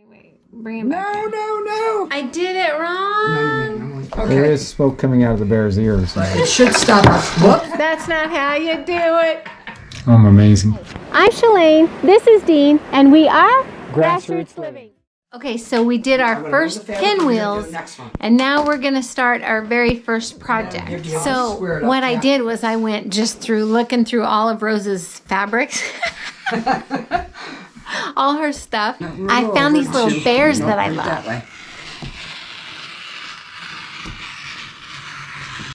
Wait, bring it back. No. I did it wrong. Okay. There is smoke coming out of the bear's ears. It should stop us. Look. That's not how you do it. I'm amazing. I'm Shalane, this is Dean, and we are GrassRoots Living. Okay, so we did our first pinwheels, and now we're going to start our very first project. So what I did was I went just through looking through all of Rose's fabrics. All her stuff. I found these little bears that I love.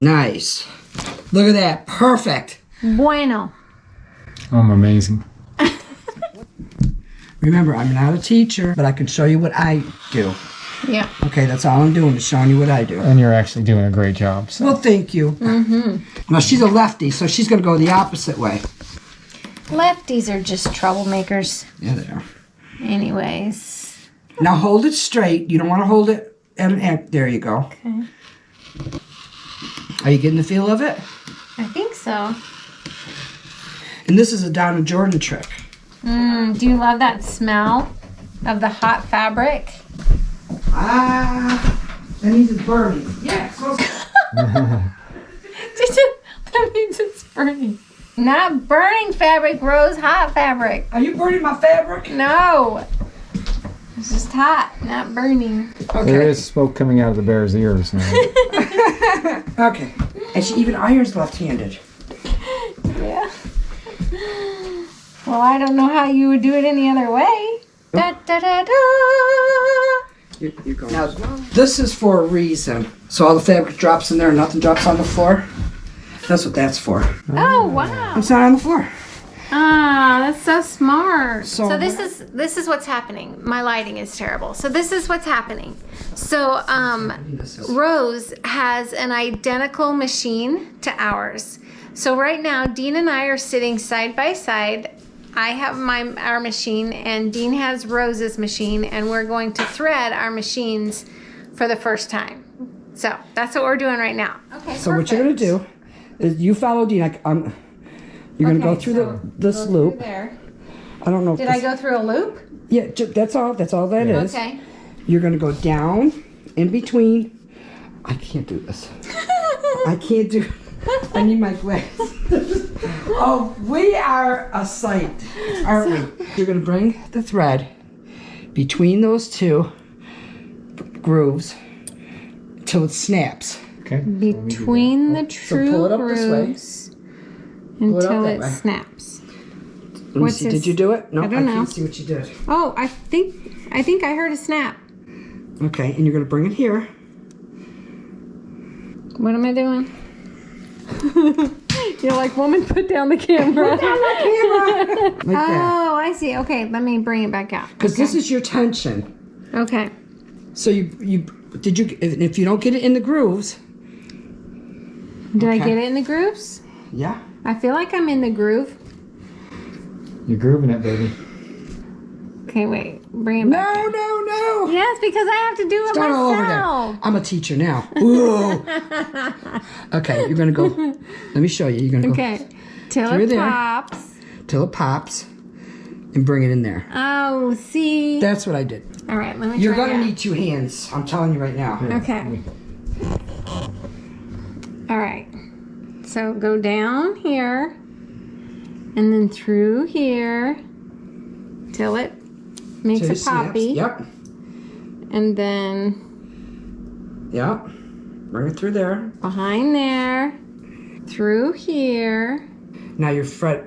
Nice. Look at that. Perfect. Bueno. I'm amazing. Remember, I'm not a teacher, but I can show you what I do. Yeah. Okay, that's all I'm doing is showing you what I do. And you're actually doing a great job. So. Well, thank you. Mm-hmm. Now, she's a lefty, so she's going to go the opposite way. Lefties are just troublemakers. Yeah, they are. Anyways. Now, hold it straight. You don't want to hold it at an angle. There you go. Okay. Are you getting the feel of it? I think so. And this is a Donna Jordan trick. Do you love that smell of the hot fabric? That means it's burning. Yeah, so That means it's burning. Not burning fabric, Rose. Hot fabric. Are you burning my fabric? No. It's just hot, not burning. There Okay. is smoke coming out of the bear's ears now. Okay. And she even irons left-handed. Yeah. Well, I don't know how you would do it any other way. Da da da da. You go. Now, this is for a reason. So all the fabric drops in there and nothing drops on the floor. That's what that's for. Oh wow. It's not on the floor. Ah, that's so smart. So- So this is what's happening. My lighting is terrible. So this is what's happening. So Rose has an identical machine to ours. So right now Dean and I are sitting side by side. I have our machine and Dean has Rose's machine, and we're going to thread our machines for the first time. So that's what we're doing right now. Okay. So what you're going to do is you follow Dean. You're going to go through this loop. There. I don't know. If Did I go through a loop? Yeah, that's all. That's all that is. Okay. You're going to go down in between. I can't do this. I can't do. I need my glasses. Oh, we are a sight, aren't we? You're going to bring the thread between those two grooves till it snaps. Okay. Between the true pull it up this way. grooves it up until that it way. snaps. Let me What's see. this? Did you do it? No, I don't know. can't see what you did. Oh, I think I heard a snap. Okay, and you're going to bring it here. What am I doing? You're like, woman, put down the camera. Like that. Oh, I see. Okay, let me bring it back out. Because this is your tension. Okay. So if you don't get it in the grooves. Did I Okay. get it in the grooves? Yeah. I feel like I'm in the groove. You're grooving it, baby. Okay, wait. Bring it back. No. Yes, because I have to do it Start all over there. myself. I'm a teacher now. Ooh. Okay, you're gonna go. Let me show you. You're gonna go Okay. Till Through it there. pops. till it pops, and bring it in there. Oh, see. That's what I did. All right, let me You're try gonna that. need 2 hands. I'm telling you right now. Okay. All right. So go down here and then through here till it makes Till a it snaps. poppy. Yep. And then Yep. Bring it through there. behind there, through here. Now your thread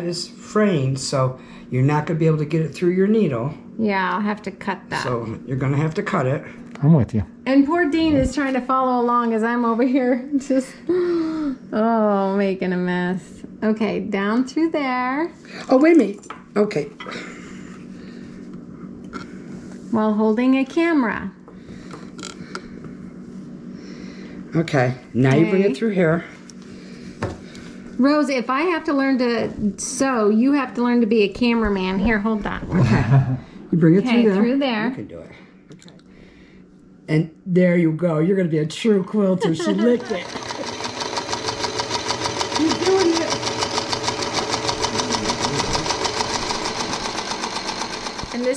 is frayed, so you're not gonna be able to get it through your needle. Yeah, I'll have to cut that. So you're gonna have to cut it. I'm with you. And poor Dean is trying to follow along as I'm over here just, making a mess. Okay, down through there Oh, wait a minute. Okay. while holding a camera. Okay. Now you bring Okay. it through here. Rose, if I have to learn to sew, you have to learn to be a cameraman. Here, hold that. You bring it Okay, through there. through there. You can do it. Okay. And there you go. You're going to be a true quilter. She licked it. She's doing it.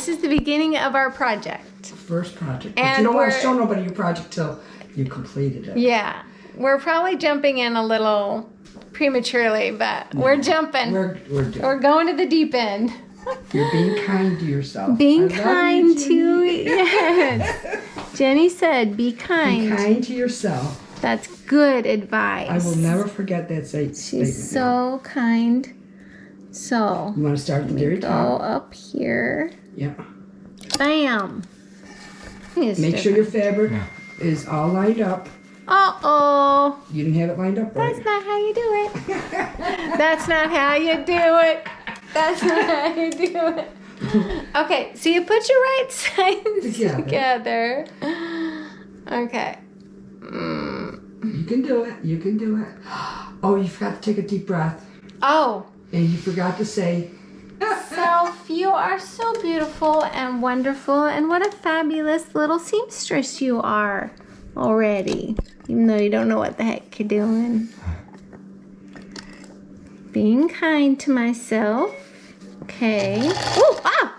this is the beginning of our project. First project. But And you don't want to we're- show nobody your project till you completed it. Yeah, we're probably jumping in a little prematurely, but we're jumping. We're doing. We're going to the deep end. You're being kind to yourself. Being I love kind you, to Jenny. yes. Jenny said, "Be kind." Be kind to yourself. That's good advice. I will never forget that statement. She's so kind. So You want to start at the very go top? up here. Yeah. Bam. Make sure your fabric is all lined up. Uh-oh. You didn't have it lined up right. That's not how you do it. That's not how you do it. That's not how you do it. Okay, so you put your right sides together. Okay. You can do it. You can do it. Oh, you forgot to take a deep breath. Oh, And you forgot to say, Self, you are so beautiful and wonderful, and what a fabulous little seamstress you are already, even though you don't know what the heck you're doing. Being kind to myself. Okay. Oh, ah!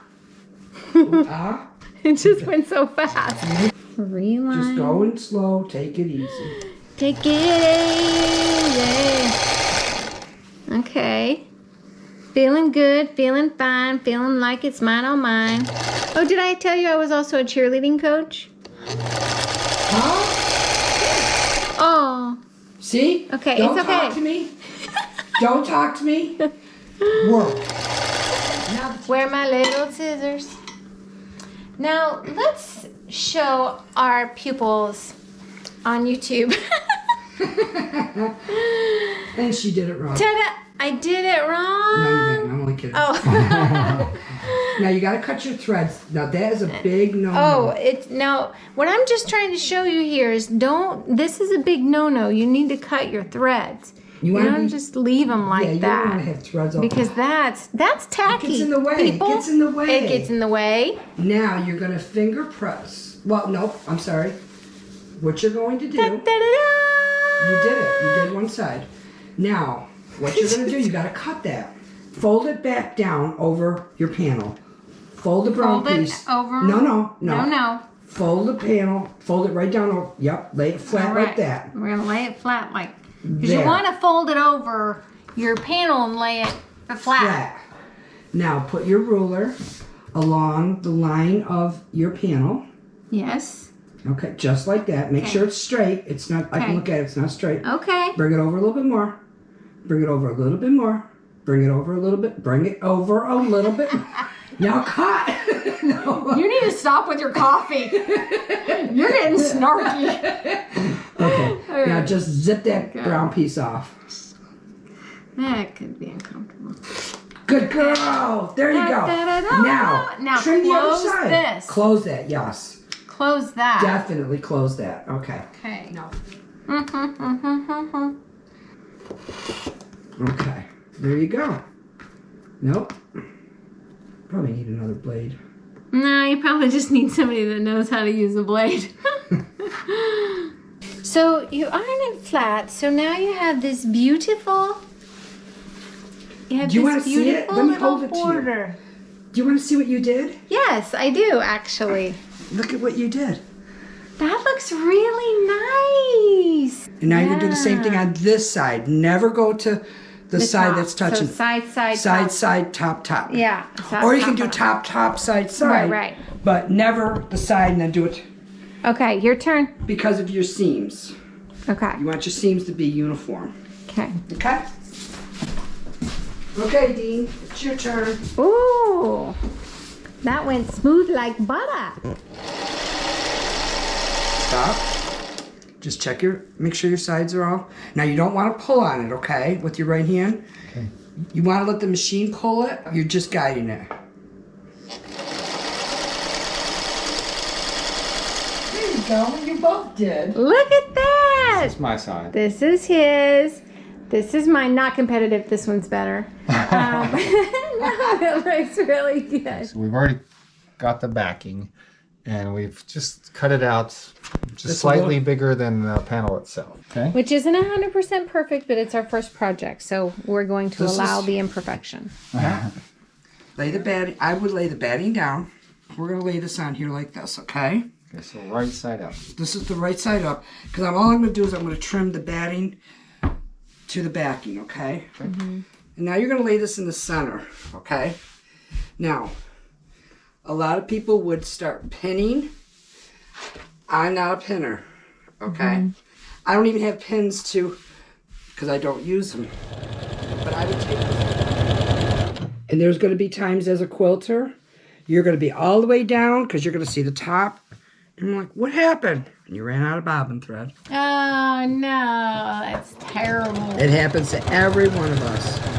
ah, It just went so fast. Reline. just going slow. Take it easy. Take it easy. Okay. Feeling good, feeling fine, feeling like it's mine on mine. Oh, did I tell you I was also a cheerleading coach? Huh? Oh, See? Okay, Don't it's okay. talk to me. Don't talk to me. Work. where are my little scissors? Now, let's show our pupils on YouTube. And she did it wrong. Ta-da! I did it wrong. No, you didn't. I'm only kidding. Oh. Now you gotta cut your threads. Now that is a big no. Oh, it's now what I'm just trying to show you here is this is a big no-no. You need to cut your threads. You wanna don't be- just leave them like yeah, you that. don't want to have threads all Because that's tacky. It gets in the way. People. It gets in the way. It gets in the way. Now you're gonna finger press. Well, nope. I'm sorry. What you're going to do? Da, da, da, da. You did it. You did one side. Now, what you're gonna do? You gotta cut that. Fold it back down over your panel. Fold the brown Fold it piece. over- No. Fold the panel. Fold it right down. Over. Yep. Lay it flat All like right. that. We're gonna lay it flat like because you There. want to fold it over your panel and lay it flat. Flat. Now put your ruler along the line of your panel. Yes. Okay, just like that. Make Okay. sure it's straight. It's not. I Okay. can look at it. It's not straight. Okay. Bring it over a little bit more. Bring it over a little bit more. Bring it over a little bit. Bring it over a little bit. Now cut. No. You need to stop with your coffee. You're getting snarky. Okay. Now just zip that brown piece off. That could be uncomfortable. Good girl. There you go. Now trim the other close side. this. Close that. Yes. Close that. Definitely close that. Okay. Okay. No. Okay. There you go. Nope. Probably need another blade. No, you probably just need somebody that knows how to use a blade. So you iron it flat. So now you have this beautiful. You have Do you this wanna see it? beautiful Let me little hold it to you. border. Do you want to see what you did? Yes, I do actually. Look at what you did. That looks really nice. And now you're going to do the same thing on this side. Never go to the side top. that's touching. So side, top. Yeah. Or you can do top, side. Right. But never the side and then do it Okay, your turn. because of your seams. Okay. You want your seams to be uniform. Okay. Okay? Okay, Dean. It's your turn. Ooh, that went smooth like butter. Stop. Just make sure your sides are all. Now you don't want to pull on it, okay? With your right hand. Okay. You want to let the machine pull it. You're just guiding it. There you go. You both did. Look at that. That's my side. This is his. This is mine. Not competitive. This one's better. No, it looks really good. So we've already got the backing, and we've just cut it out just Just a slightly little- bigger than the panel itself. Okay. Which isn't 100% perfect, but it's our first project, so we're going to This allow is- the imperfection. Lay the batting. I would lay the batting down. we're going to lay this on here like this, okay? Okay, so right side up. This is the right side up. Because all I'm going to do is I'm going to trim the batting to the backing, okay? And now you're going to lay this in the center, okay? Now, a lot of people would start pinning. I'm not a pinner, okay? I don't even have pins because I don't use them. But I would take this. And there's going to be times as a quilter, you're going to be all the way down because you're going to see the top. And I'm like, what happened? And you ran out of bobbin thread. Oh no, that's terrible. It happens to every one of us.